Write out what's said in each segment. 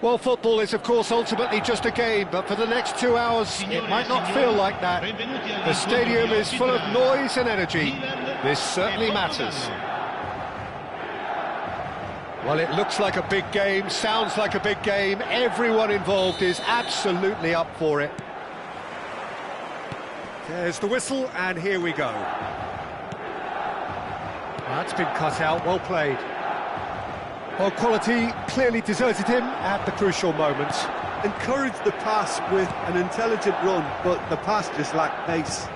Well, football is, of course, ultimately just a game, but for the next 2 hours, it might not feel like that. The stadium is full of noise and energy. This certainly matters. Well, it looks like a big game, sounds like a big game. Everyone involved is absolutely up for it. There's the whistle, and here we go. That's been cut out, well played. Well, quality clearly deserted him at the crucial moment. Encouraged the pass with an intelligent run, but the pass just lacked pace.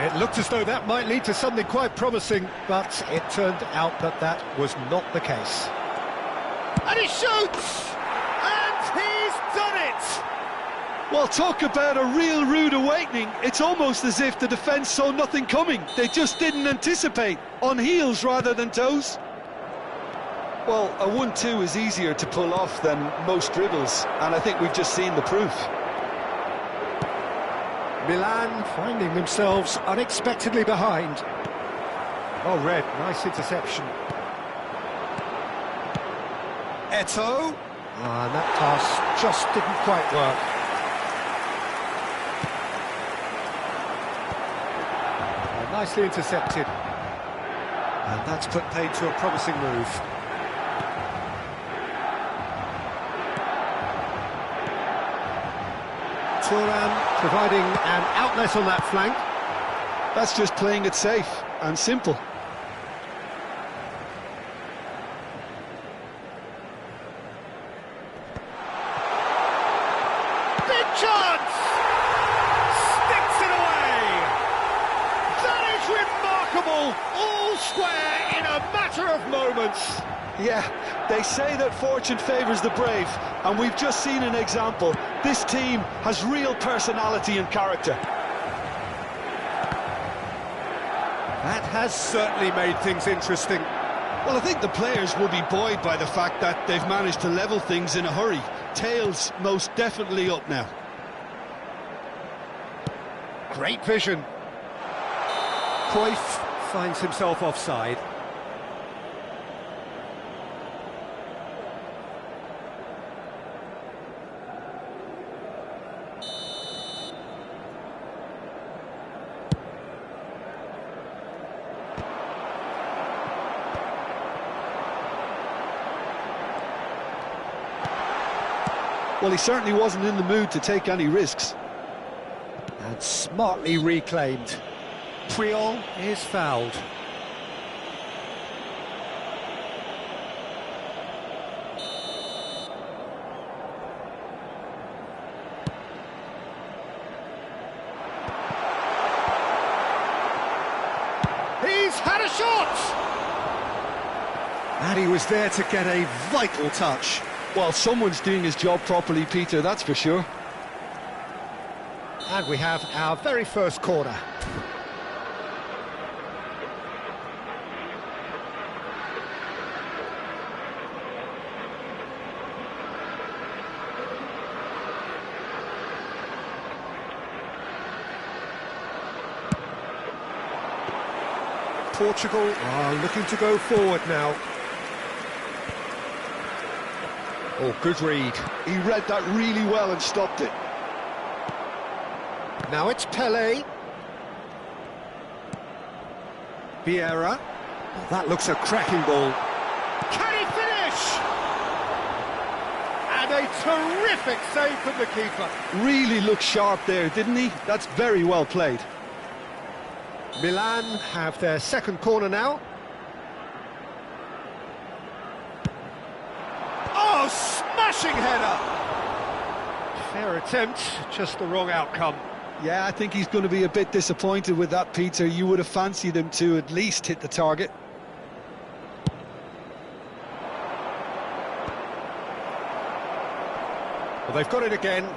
It looked as though that might lead to something quite promising, but it turned out that that was not the case. And he shoots! And he's done it! Well, talk about a real rude awakening. It's almost as if the defence saw nothing coming. They just didn't anticipate. On heels rather than toes. Well, a 1-2 is easier to pull off than most dribbles, and I think we've just seen the proof. Milan finding themselves unexpectedly behind. Oh, Red, nice interception. Eto'o. And that pass just didn't quite work. Nicely intercepted. And that's put paid to a promising move. Turan providing an outlet on that flank. That's just playing it safe and simple. Big chance! Sticks it away! That is remarkable! All square in a matter of moments. Yeah, they say that fortune favours the brave, and we've just seen an example. This team has real personality and character. That has certainly made things interesting. Well, I think the players will be buoyed by the fact that they've managed to level things in a hurry. Tails most definitely up now. Great vision. Cruyff finds himself offside. Well, he certainly wasn't in the mood to take any risks. And smartly reclaimed. Puyol is fouled. He's had a shot! And he was there to get a vital touch. Well, someone's doing his job properly, Peter, that's for sure. And we have our very first corner. Portugal are looking to go forward now. Oh, good read. He read that really well and stopped it. Now it's Pelé. Vieira. Oh, that looks a cracking ball. Can he finish? And a terrific save from the keeper. Really looked sharp there, didn't he? That's very well played. Milan have their second corner now. Oh, smashing header! Fair attempt, just the wrong outcome. Yeah, I think he's going to be a bit disappointed with that, Peter. You would have fancied him to at least hit the target. Well, they've got it again.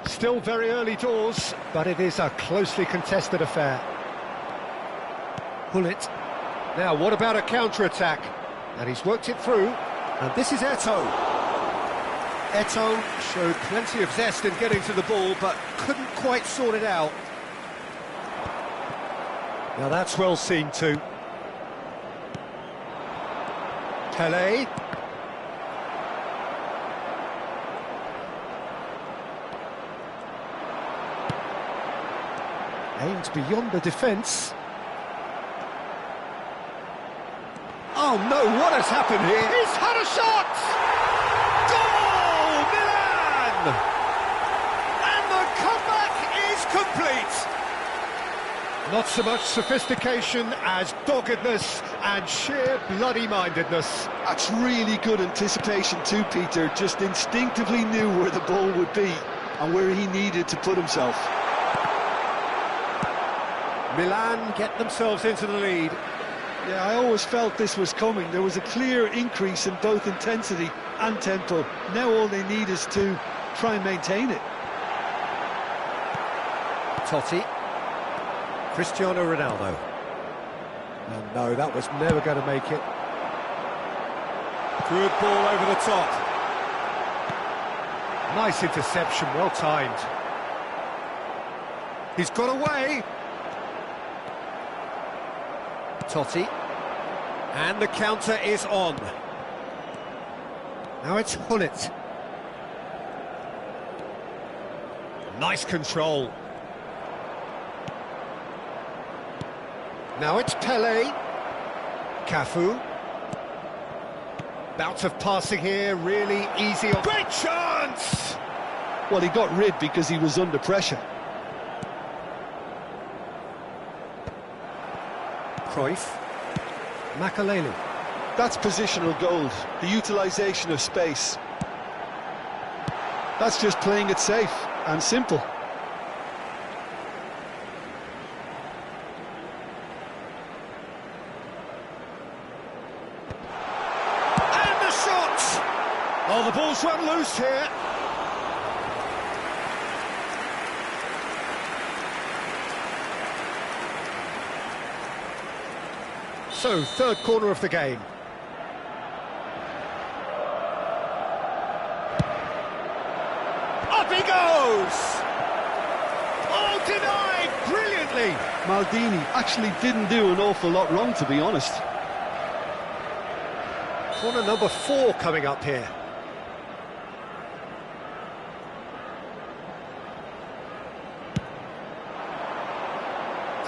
Still very early doors, but it is a closely contested affair. Pull it. Now, what about a counter-attack? And he's worked it through. And this is Eto'o. Eto'o showed plenty of zest in getting to the ball, but couldn't quite sort it out. Now that's well seen too. Pele. Aimed beyond the defence. Oh no, what has happened here? He's had a shot! Goal! Milan! And the comeback is complete! Not so much sophistication as doggedness and sheer bloody-mindedness. That's really good anticipation too, Peter. Just instinctively knew where the ball would be and where he needed to put himself. Milan get themselves into the lead. Yeah, I always felt this was coming. There was a clear increase in both intensity and tempo. Now all they need is to try and maintain it. Totti. Cristiano Ronaldo. And no, that was never going to make it. Good ball over the top. Nice interception, well timed. He's got away. Totti. And the counter is on. Now it's Hullet. Nice control. Now it's Pele. Cafu. Bout of passing here, really easy. Great chance! Well, he got rid because he was under pressure. Cruyff. Makaleli. That's positional gold, the utilisation of space. That's just playing it safe and simple. And the shot! Oh, the ball's run loose here. So, third corner of the game. Up he goes! Oh, denied brilliantly! Maldini actually didn't do an awful lot wrong, to be honest. Corner number 4 coming up here.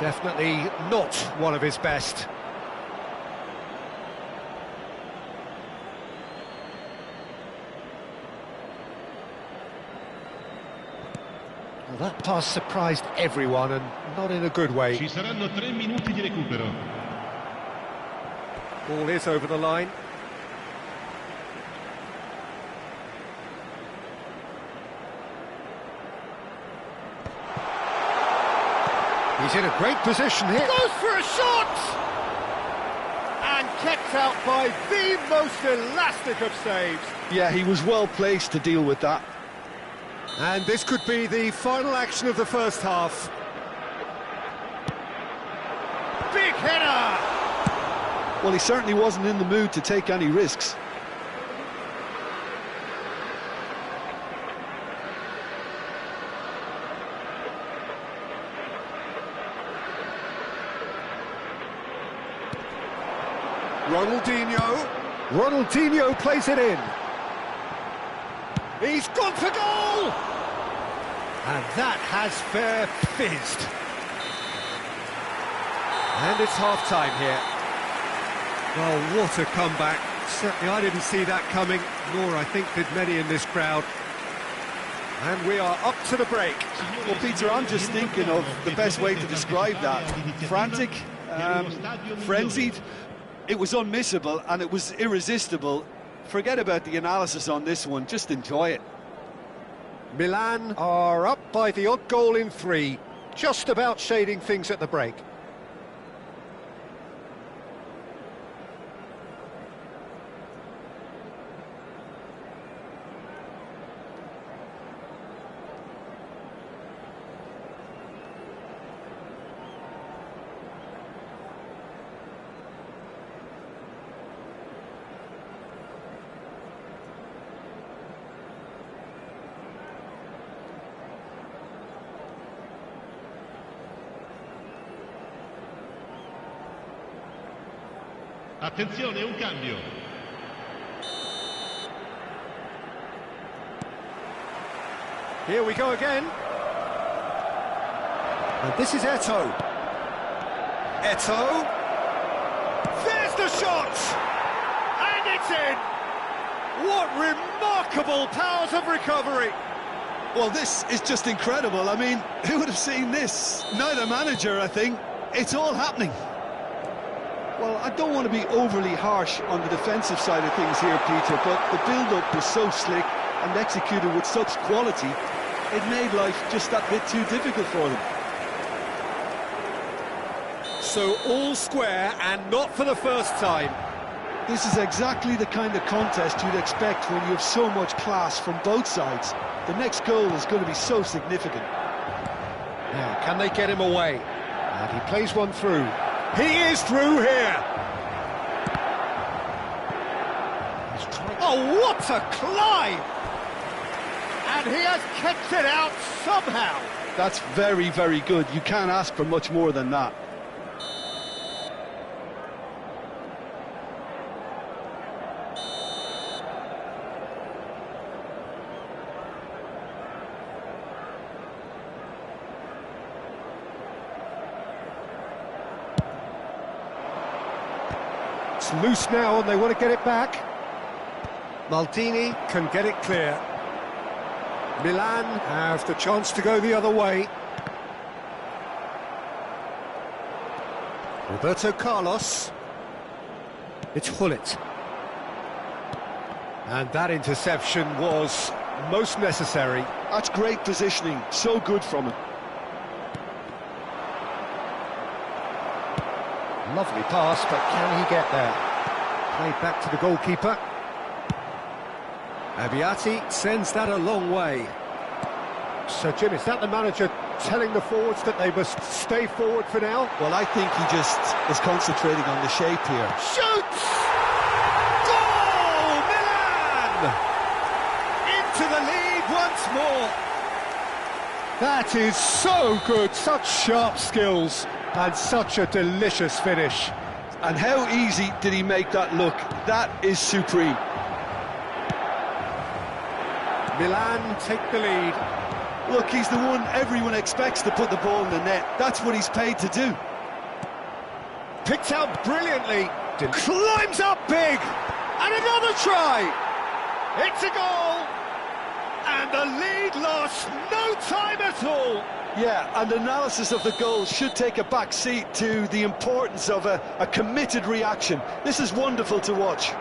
Definitely not one of his best. Well, that pass surprised everyone, and not in a good way. Ci saranno 3 minuti di recupero. Ball is over the line. He's in a great position here. Goes for a shot! And kept out by the most elastic of saves. Yeah, he was well placed to deal with that. And this could be the final action of the first half. Big header! Well, he certainly wasn't in the mood to take any risks. Ronaldinho plays it in. He's gone for goal! And that has fair fizzed. And it's half-time here. Well, what a comeback. Certainly I didn't see that coming, nor I think did many in this crowd. And we are up to the break. Well, Peter, I'm just thinking of the best way to describe that. Frantic, frenzied. It was unmissable and it was irresistible. Forget about the analysis on this one, just enjoy it. Milan are up by the odd goal in 3, just about shading things at the break. Attenzione, un cambio. Here we go again. And this is Eto'o. Eto'o. There's the shot! And it's in! What remarkable powers of recovery! Well, this is just incredible. I mean, who would have seen this? Neither manager, I think. It's all happening. Well, I don't want to be overly harsh on the defensive side of things here, Peter, but the build-up was so slick and executed with such quality, it made life just that bit too difficult for them. So all square, and not for the first time. This is exactly the kind of contest you'd expect when you have so much class from both sides. The next goal is going to be so significant. Now, can they get him away? And he plays one through. He is through here! Oh, what a climb! And he has kicked it out somehow! That's very, very good. You can't ask for much more than that. It's loose now and they want to get it back. Maldini can get it clear. Milan have the chance to go the other way. Roberto Carlos. It's Hullet. And that interception was most necessary. That's great positioning, so good from him. Lovely pass, but can he get there? Played back to the goalkeeper. Abbiati sends that a long way. So, Jim, is that the manager telling the forwards that they must stay forward for now? Well, I think he just is concentrating on the shape here. Shoots! Goal! Milan! Into the lead once more. That is so good, such sharp skills. And such a delicious finish. And how easy did he make that look? That is supreme. Milan take the lead. Look, he's the one everyone expects to put the ball in the net. That's what he's paid to do. Picked out brilliantly. Climbs up big. And another try. It's a goal. And the lead lost no time at all. Yeah, and analysis of the goal should take a back seat to the importance of a committed reaction. This is wonderful to watch.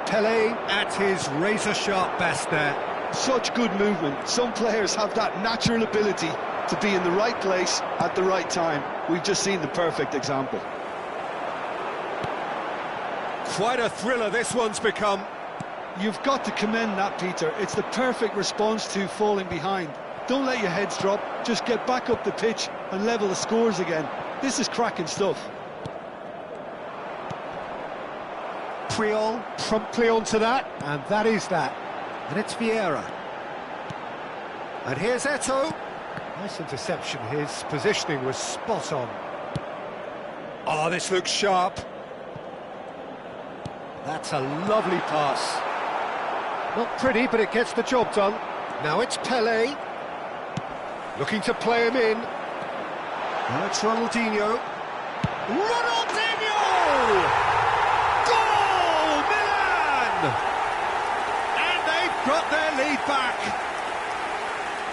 Pele at his razor-sharp best there. Such good movement. Some players have that natural ability to be in the right place at the right time. We've just seen the perfect example. Quite a thriller this one's become. You've got to commend that, Peter. It's the perfect response to falling behind. Don't let your heads drop, just get back up the pitch and level the scores again. This is cracking stuff. Puyol promptly onto that, and that is that. And it's Vieira. And here's Eto'o. Nice interception, his positioning was spot on. Oh, this looks sharp. That's a lovely pass. Not pretty, but it gets the job done. Now it's Pele. Looking to play him in. Now it's Ronaldinho. Ronaldinho! Goal! Milan! And they've got their lead back.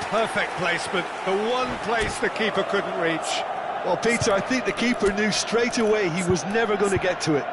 Perfect placement. The one place the keeper couldn't reach. Well, Peter, I think the keeper knew straight away he was never going to get to it.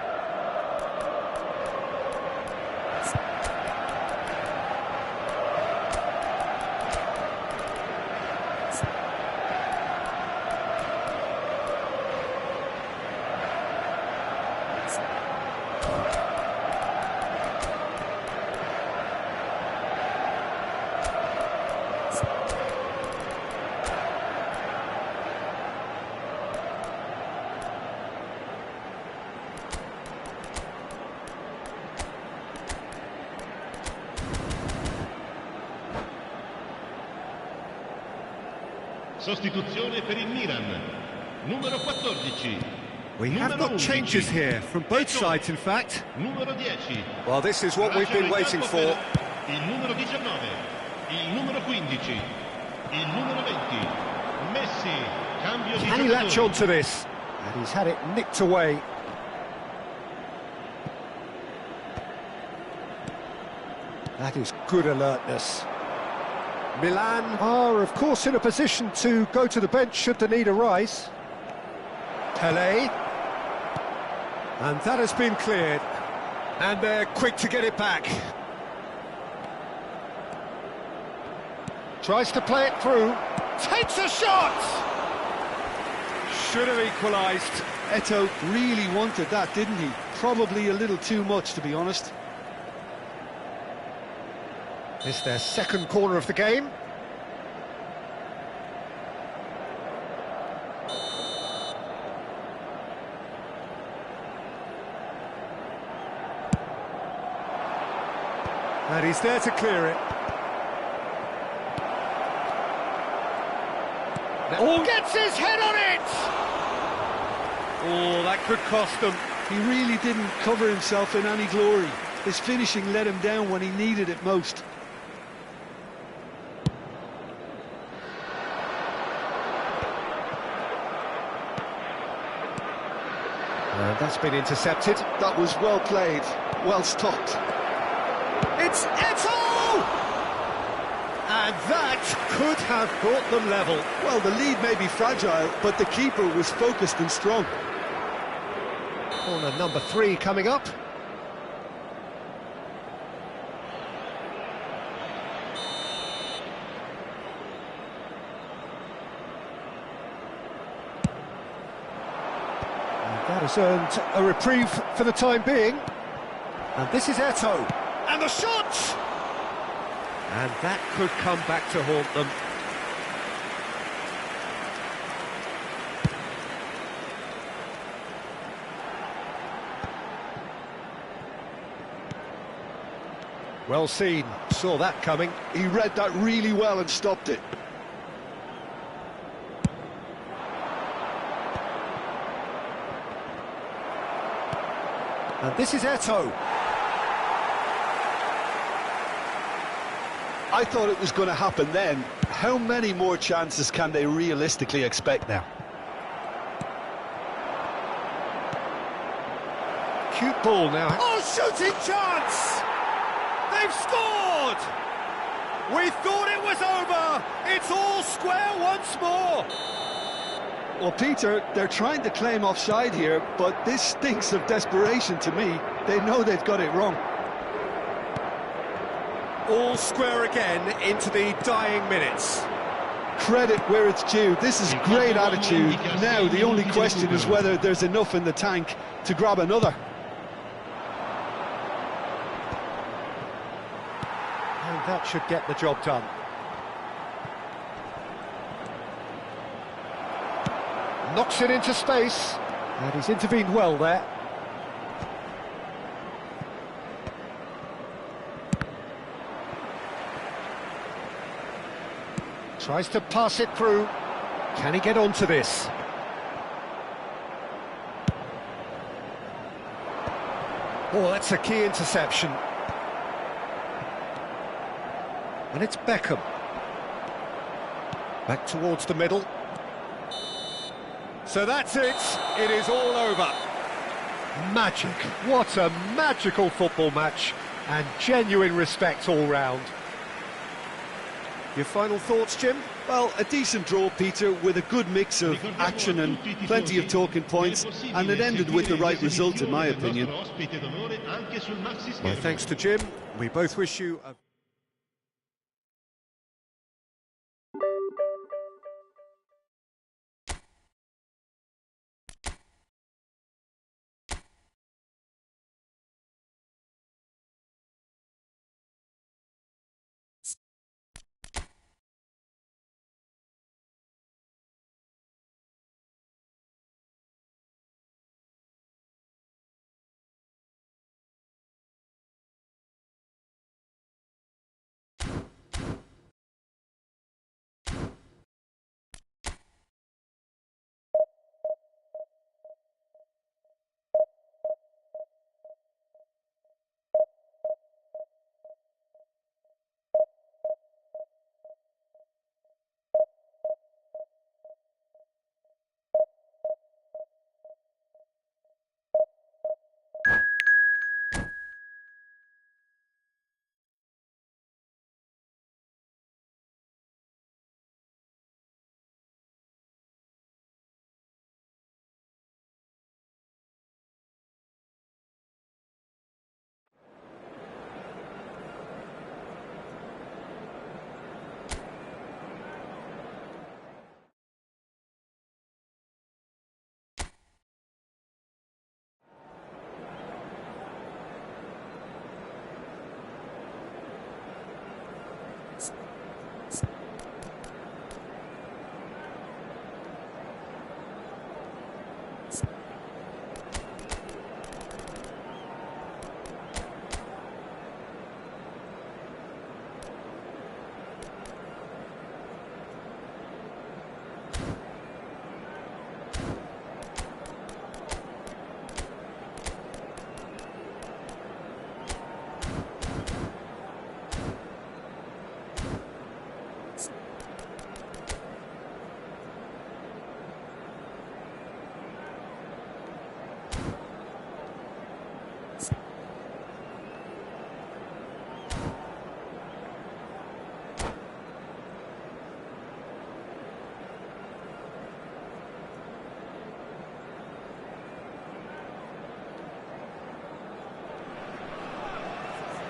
Sostituzione per il Milan. Numero 14. We have got changes here from both sides, in fact. Numero 10. Well, this is what we've been waiting for. Il numero 19. il numero 15, il numero 20, Messi, cambio di Can he latch giocatori. on to this? And he's had it nicked away. That is good alertness. Milan are, of course, in a position to go to the bench should the need arise. Pelé. And that has been cleared. And they're quick to get it back. Tries to play it through. Takes a shot! Should have equalised. Eto'o really wanted that, didn't he? Probably a little too much, to be honest. It's their second corner of the game. And he's there to clear it. Oh, gets his head on it! Oh, that could cost them. He really didn't cover himself in any glory. His finishing let him down when he needed it most. And that's been intercepted. That was well played, well stopped. It's Eto'o! And that could have brought them level. Well, the lead may be fragile, but the keeper was focused and strong. Corner number 3 coming up. And that has earned a reprieve for the time being. And this is Eto'o. And the shot! And that could come back to haunt them. Well seen, saw that coming. He read that really well and stopped it. And this is Eto'o. I thought it was going to happen then. How many more chances can they realistically expect now? Cute ball now. Oh, shooting chance! They've scored! We thought it was over! It's all square once more! Well, Peter, they're trying to claim offside here, but this stinks of desperation to me. They know they've got it wrong. All square again into the dying minutes. Credit where it's due. This is great attitude. Now the only question is whether there's enough in the tank to grab another. And that should get the job done. Knocks it into space. And he's intervened well there. Tries to pass it through. Can he get onto this? Oh, that's a key interception. And it's Beckham. Back towards the middle. So that's it. It is all over. Magic. What a magical football match. And genuine respect all round. Your final thoughts, Jim? Well, a decent draw, Peter, with a good mix of action and plenty of talking points, and it ended with the right result, in my opinion. My thanks to Jim. We both wish you a...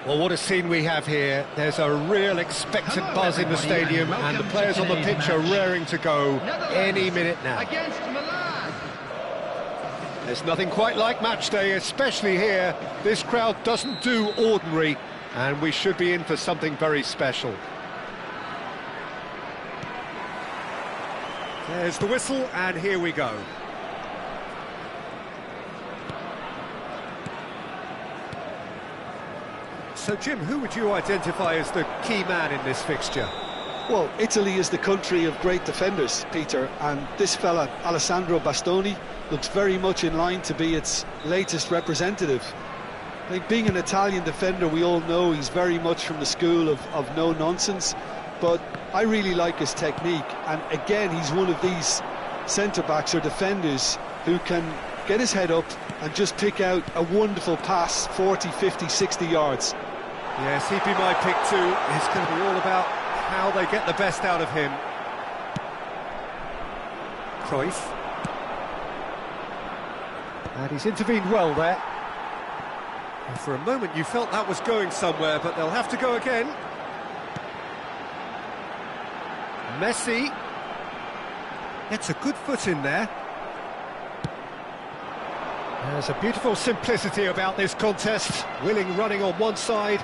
Well, what a scene we have here. There's a real expectant buzz in the stadium, and the players on the pitch are raring to go any minute now. Against Milan. There's nothing quite like match day, especially here. This crowd doesn't do ordinary, and we should be in for something very special. There's the whistle, and here we go. So, Jim, who would you identify as the key man in this fixture? Well, Italy is the country of great defenders, Peter, and this fella, Alessandro Bastoni, looks very much in line to be its latest representative. I think being an Italian defender, we all know he's very much from the school of no-nonsense, but I really like his technique, and again, he's one of these centre-backs or defenders who can get his head up and just pick out a wonderful pass, 40, 50, 60 yards. Yes, he'd be my pick too. It's going to be all about how they get the best out of him. Cruyff. And he's intervened well there. And for a moment you felt that was going somewhere, but they'll have to go again. Messi. Gets a good foot in there. There's a beautiful simplicity about this contest. Willing running on one side,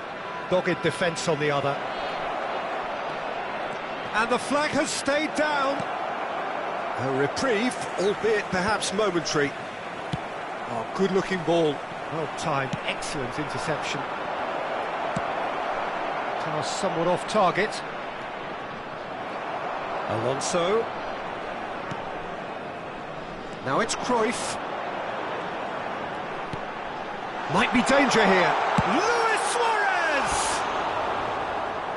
dogged defence on the other. And the flag has stayed down. A reprieve, albeit perhaps momentary. Oh, good-looking ball. Well timed, excellent interception. Pass somewhat off target. Alonso. Now it's Cruyff. Might be danger here. Luis Suarez!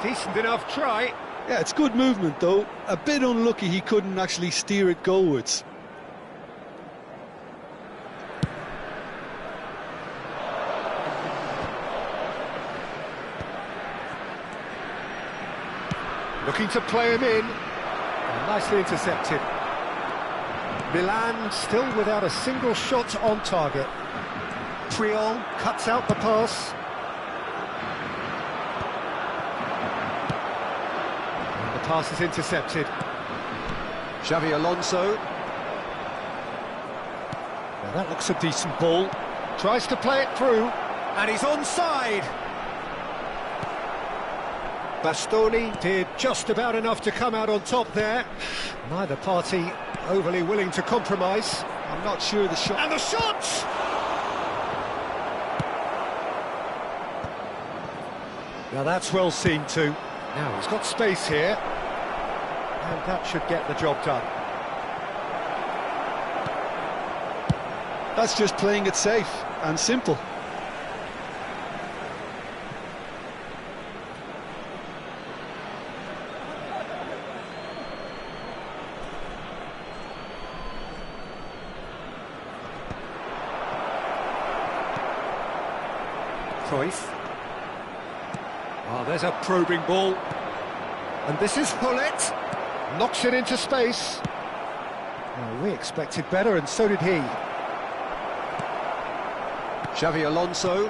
Decent enough try. Yeah, it's good movement though. A bit unlucky he couldn't actually steer it goalwards. Looking to play him in. And nicely intercepted. Milan still without a single shot on target. Puyol cuts out the pass. And the pass is intercepted. Xavi Alonso. Now that looks a decent ball. Tries to play it through, and he's onside. Bastoni did just about enough to come out on top there. Neither party overly willing to compromise. I'm not sure the shot... And the shot! Now that's well seen too. Now he's got space here, and that should get the job done. That's just playing it safe and simple. Cruyff. Oh, there's a probing ball. And this is Hullet. Knocks it into space. Well, we expected better, and so did he. Xavi Alonso.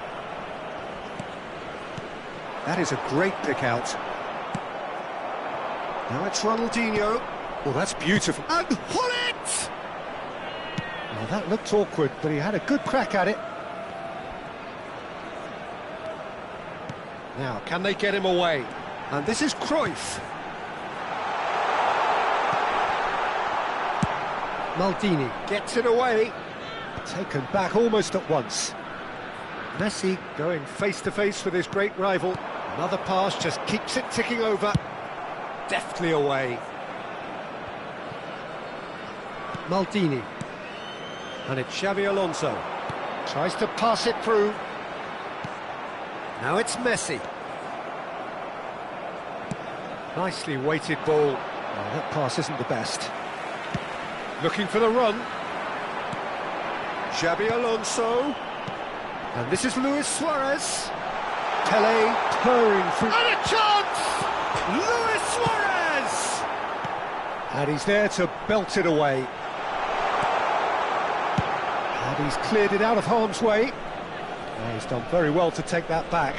That is a great pick out. Now it's Ronaldinho. Oh, that's beautiful. And Hullet! Well, that looked awkward, but he had a good crack at it. Now, can they get him away? And this is Cruyff. Maldini gets it away. Taken back almost at once. Messi going face-to-face with his great rival. Another pass just keeps it ticking over. Deftly away. Maldini. And it's Xavi Alonso. Tries to pass it through. Now it's Messi. Nicely weighted ball. Oh, that pass isn't the best. Looking for the run. Xabi Alonso. And this is Luis Suarez. Pele purring through. And a chance! Luis Suarez! And he's there to belt it away. And he's cleared it out of harm's way. Oh, he's done very well to take that back.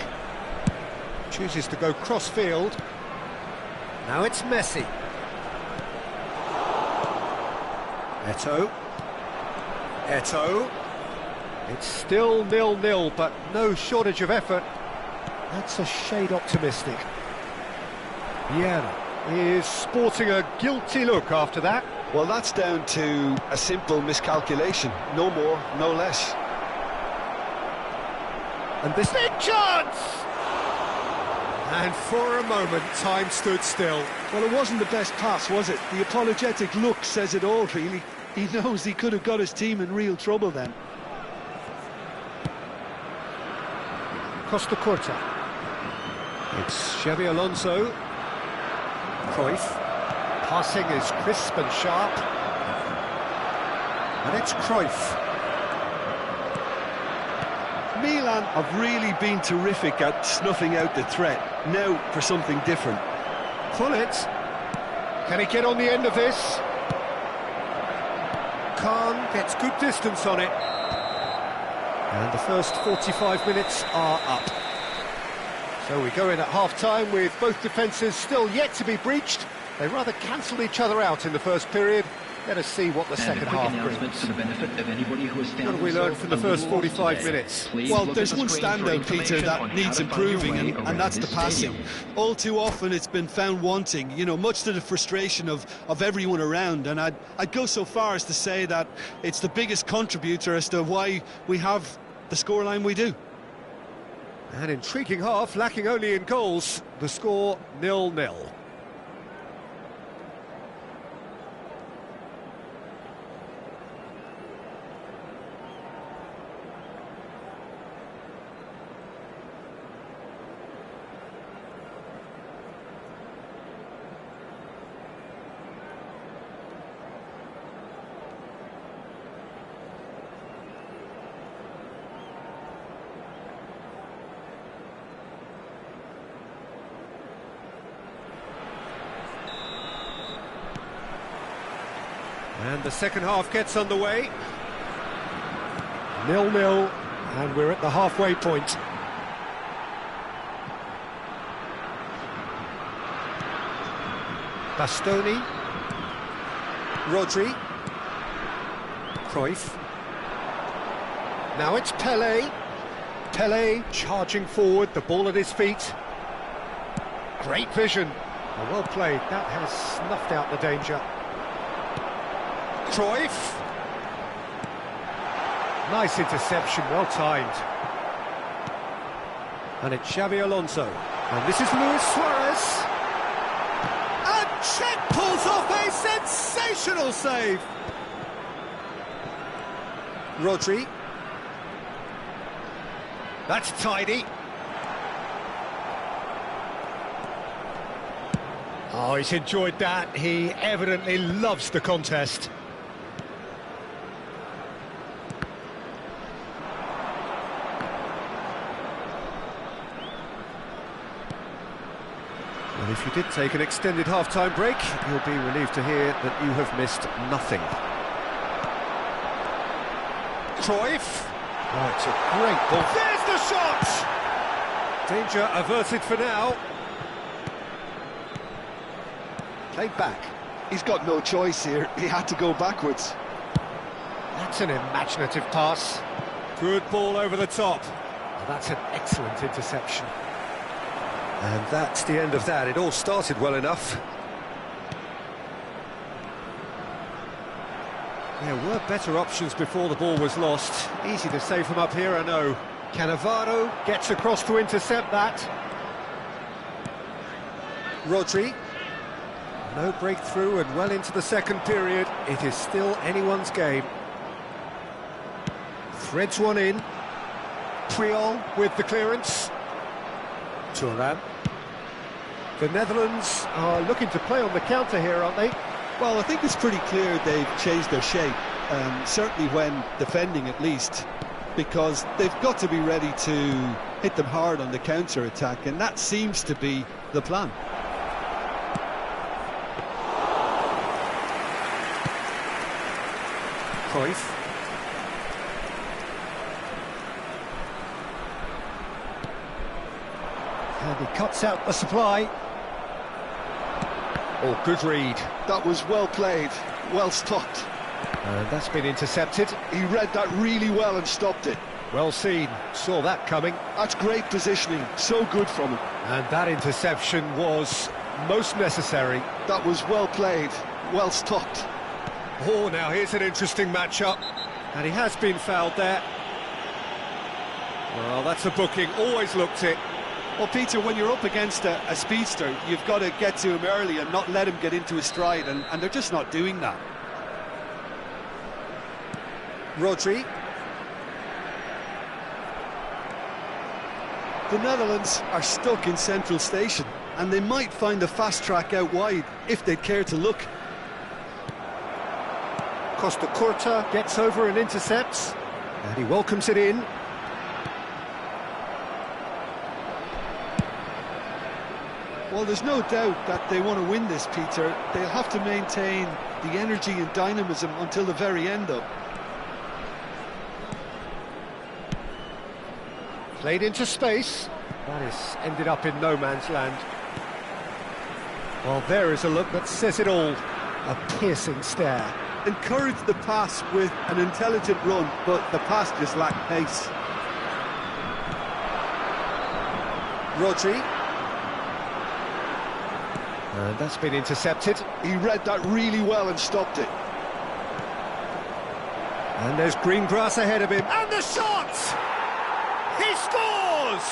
Chooses to go cross-field. Now it's Messi. Eto'o. It's still 0-0, but no shortage of effort. That's a shade optimistic. Vieira is sporting a guilty look after that. Well, that's down to a simple miscalculation. No more, no less. And this big chance! And for a moment, time stood still. Well, it wasn't the best pass, was it? The apologetic look says it all, really. He knows he could have got his team in real trouble then. Costa Curta. It's Xabi Alonso. Cruyff. Passing is crisp and sharp. And it's Cruyff. Milan have really been terrific at snuffing out the threat. Now for something different. Pullet. Can he get on the end of this? Khan gets good distance on it. And the first 45 minutes are up. So we go in at half-time with both defences still yet to be breached. They rather cancelled each other out in the first period. Let us see what the second half brings. For the benefit of anybody who has found What have we learned from the first 45 minutes? Well, there's one standout, Peter, that needs improving, and that's the passing. All too often it's been found wanting, you know, much to the frustration of everyone around, and I'd go so far as to say that it's the biggest contributor as to why we have the scoreline we do. An intriguing half, lacking only in goals. The score 0-0. And the second half gets underway. 0-0, and we're at the halfway point. Bastoni. Rodri. Cruyff. Now it's Pelé. Pelé charging forward, the ball at his feet. Great vision. Well played, that has snuffed out the danger. Cruyff. Nice interception, well timed. And it's Xabi Alonso. And this is Luis Suarez. And Czech pulls off a sensational save. Rodri. That's tidy. Oh, he's enjoyed that. He evidently loves the contest. And if you did take an extended half-time break, you'll be relieved to hear that you have missed nothing. Cruyff. Oh, it's a great ball. There's the shot! Danger averted for now. Played back. He's got no choice here. He had to go backwards. That's an imaginative pass. Good ball over the top. Well, that's an excellent interception. And that's the end of that. It all started well enough. There were better options before the ball was lost. Easy to save from up here, I know. Cannavaro gets across to intercept that. Rodri. No breakthrough and well into the second period. It is still anyone's game. Threads one in. Puyol with the clearance. Thuram. The Netherlands are looking to play on the counter here, aren't they? Well, I think it's pretty clear they've changed their shape, certainly when defending at least, because they've got to be ready to hit them hard on the counter-attack, and that seems to be the plan. Cruyff. And he cuts out the supply. Oh, good read. That was well played, well stopped. And that's been intercepted. He read that really well and stopped it. Well seen, saw that coming. That's great positioning, so good from him. And that interception was most necessary. That was well played, well stopped. Oh, now here's an interesting matchup. And he has been fouled there. Well, that's a booking, always looked it. Well, Peter, when you're up against a speedster, you've got to get to him early and not let him get into his stride, and they're just not doing that. Rodri. The Netherlands are stuck in central station, and they might find a fast track out wide if they'd care to look. Costa Curta gets over and intercepts, and he welcomes it in. Well, there's no doubt that they want to win this, Peter. They'll have to maintain the energy and dynamism until the very end, though. Played into space. That is ended up in no man's land. Well, there is a look that says it all. A piercing stare. Encouraged the pass with an intelligent run, but the pass just lacked pace. Rodri. And that's been intercepted. He read that really well and stopped it. And there's green grass ahead of him. And the shot! He scores!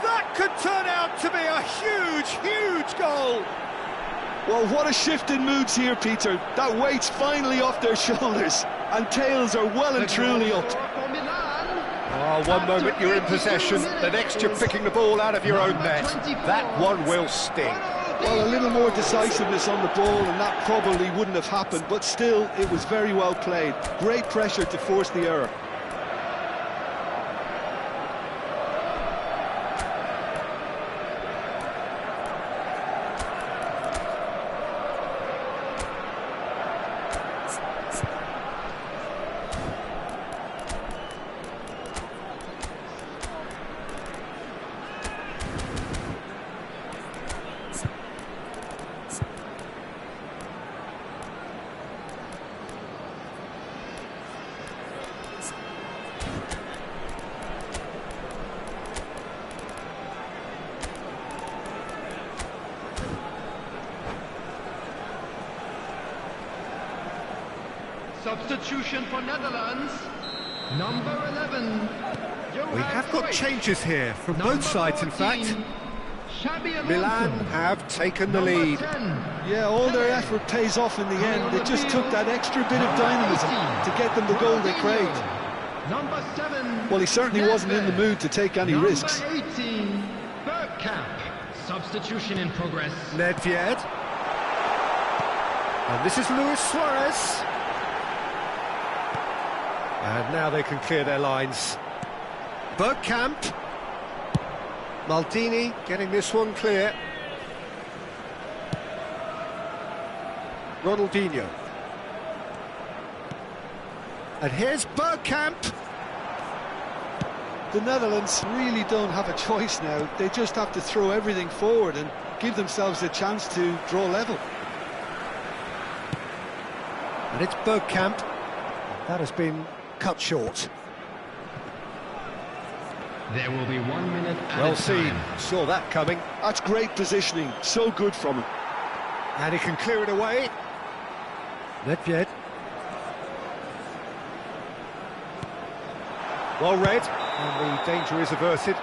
That could turn out to be a huge, huge goal. Well, what a shift in moods here, Peter. That weight's finally off their shoulders, and tails are well and truly up. Oh, one moment you're in possession, the next you're picking the ball out of your own net. That one will sting. Well, a little more decisiveness on the ball, and that probably wouldn't have happened, but still, it was very well played. Great pressure to force the error. Substitution for Netherlands, number 11. We have got changes here from both sides, in fact. Milan have taken the lead. Yeah, all their effort pays off in the end. They just took that extra bit of dynamism to get them the goal they craved. Number 7. Well, he certainly wasn't in the mood to take any risks. Number 18, Bergkamp. Substitution in progress. Nedved. And this is Luis Suarez. And now they can clear their lines. Bergkamp. Maldini getting this one clear. Ronaldinho. And here's Bergkamp. The Netherlands really don't have a choice now. They just have to throw everything forward and give themselves a chance to draw level. And it's Bergkamp. That has been cut short. There will be 1 minute at Well a seen, time. saw that coming. That's great positioning, so good from him. And he can clear it away. Nedved. Well read, and the danger is averted.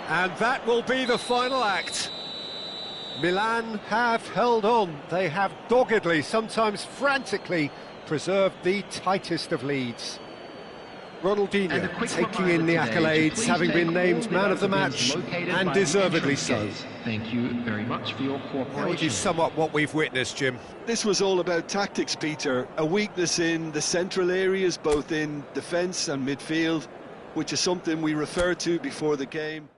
And that will be the final act. Milan have held on. They have doggedly, sometimes frantically, preserved the tightest of leads. Ronaldinho taking in the accolades, having been named man of the match, and deservedly so. Thank you very much for your cooperation. How would you sum up what we've witnessed, Jim? This was all about tactics, Peter. A weakness in the central areas, both in defence and midfield, which is something we referred to before the game.